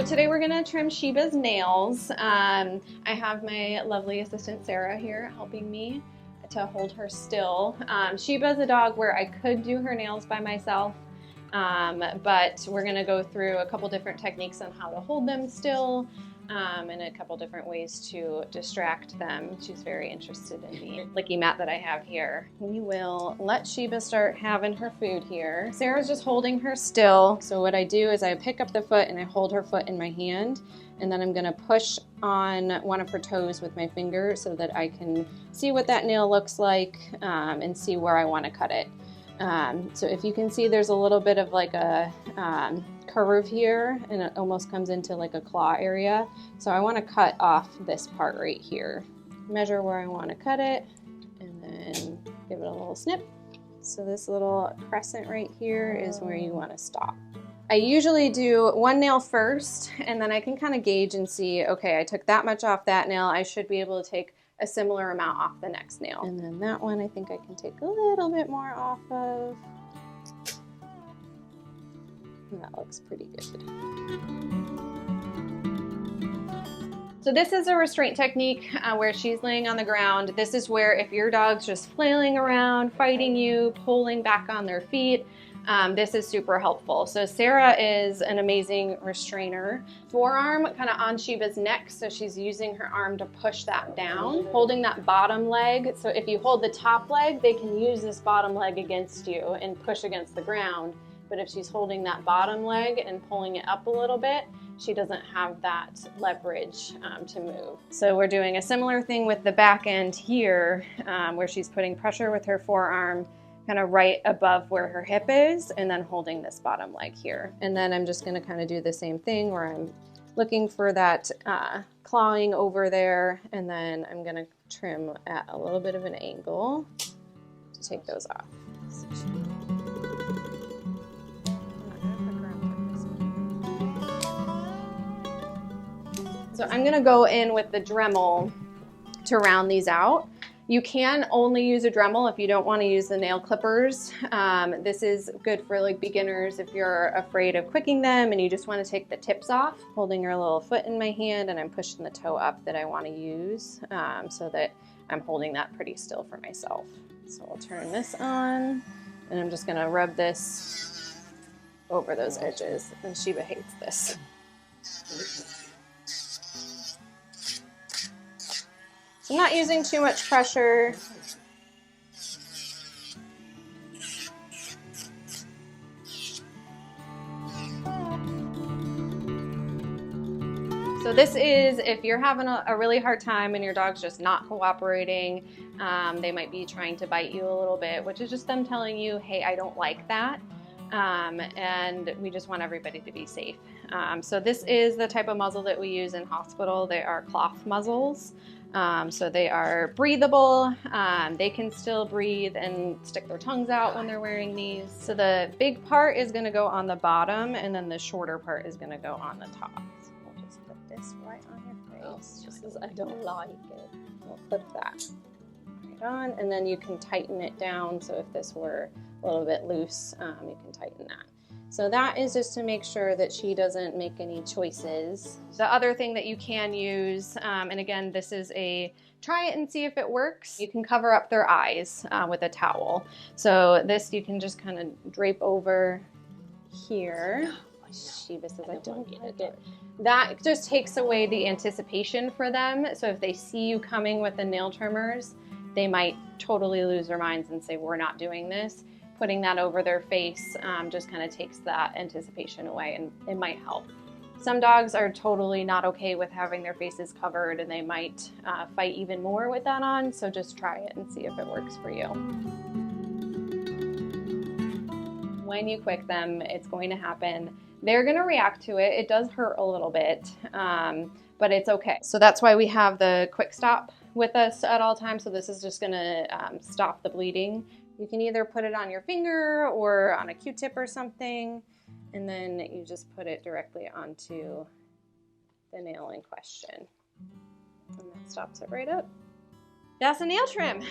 today we're gonna trim Sheba's nails. I have my lovely assistant Sarah here helping me to hold her still. Sheba's a dog where I could do her nails by myself, but we're gonna go through a couple different techniques on how to hold them still, and a couple different ways to distract them. She's very interested in the licky mat that I have here. We will let Sheba start having her food here. Sarah's just holding her still. So what I do is I pick up the foot and I hold her foot in my hand, and then I'm gonna push on one of her toes with my finger so that I can see what that nail looks like and see where I wanna cut it. So if you can see, there's a little bit of like a curve here, and it almost comes into like a claw area. So I want to cut off this part right here. Measure where I want to cut it, and then give it a little snip. So this little crescent right here is where you want to stop. I usually do one nail first, and then I can kind of gauge and see, okay, I took that much off that nail, I should be able to take a similar amount off the next nail. And then that one I think I can take a little bit more off of. And that looks pretty good. So this is a restraint technique where she's laying on the ground. This is where if your dog's just flailing around, fighting you, pulling back on their feet, this is super helpful. So Sarah is an amazing restrainer. Forearm kind of on Sheba's neck, so she's using her arm to push that down, holding that bottom leg. So if you hold the top leg, they can use this bottom leg against you and push against the ground. But if she's holding that bottom leg and pulling it up a little bit, she doesn't have that leverage to move. So we're doing a similar thing with the back end here, where she's putting pressure with her forearm kind of right above where her hip is, and then holding this bottom leg here. And then I'm just gonna kind of do the same thing where I'm looking for that clawing over there, and then I'm gonna trim at a little bit of an angle to take those off. So I'm gonna go in with the Dremel to round these out. You can only use a Dremel if you don't want to use the nail clippers. This is good for like beginners if you're afraid of quicking them and you just want to take the tips off. Holding her little foot in my hand, and I'm pushing the toe up that I want to use so that I'm holding that pretty still for myself. So I'll turn this on, and I'm just gonna rub this over those edges, and Sheba hates this. I'm not using too much pressure. So this is if you're having a really hard time and your dog's just not cooperating. They might be trying to bite you a little bit, which is just them telling you, hey, I don't like that. And we just want everybody to be safe. So this is the type of muzzle that we use in hospital. They are cloth muzzles. So they are breathable. They can still breathe and stick their tongues out when they're wearing these. So the big part is going to go on the bottom, and then the shorter part is going to go on the top. So we'll just put this right on your face, just as I don't like it. We'll clip that right on, and then you can tighten it down. So if this were a little bit loose, you can tighten that. So that is just to make sure that she doesn't make any choices. The other thing that you can use, and again, this is a try it and see if it works. You can cover up their eyes with a towel. So this you can just kind of drape over here. Sheba says, I don't like it. That just takes away the anticipation for them. So if they see you coming with the nail trimmers, they might totally lose their minds and say, we're not doing this. Putting that over their face just kind of takes that anticipation away, and it might help. Some dogs are totally not okay with having their faces covered, and they might fight even more with that on, so just try it and see if it works for you. When you quick them, it's going to happen. They're going to react to it. It does hurt a little bit, but it's okay. So that's why we have the quick stop with us at all times. So this is just going to stop the bleeding. You can either put it on your finger or on a Q-tip or something, and then you just put it directly onto the nail in question. And that stops it right up. That's a nail trim.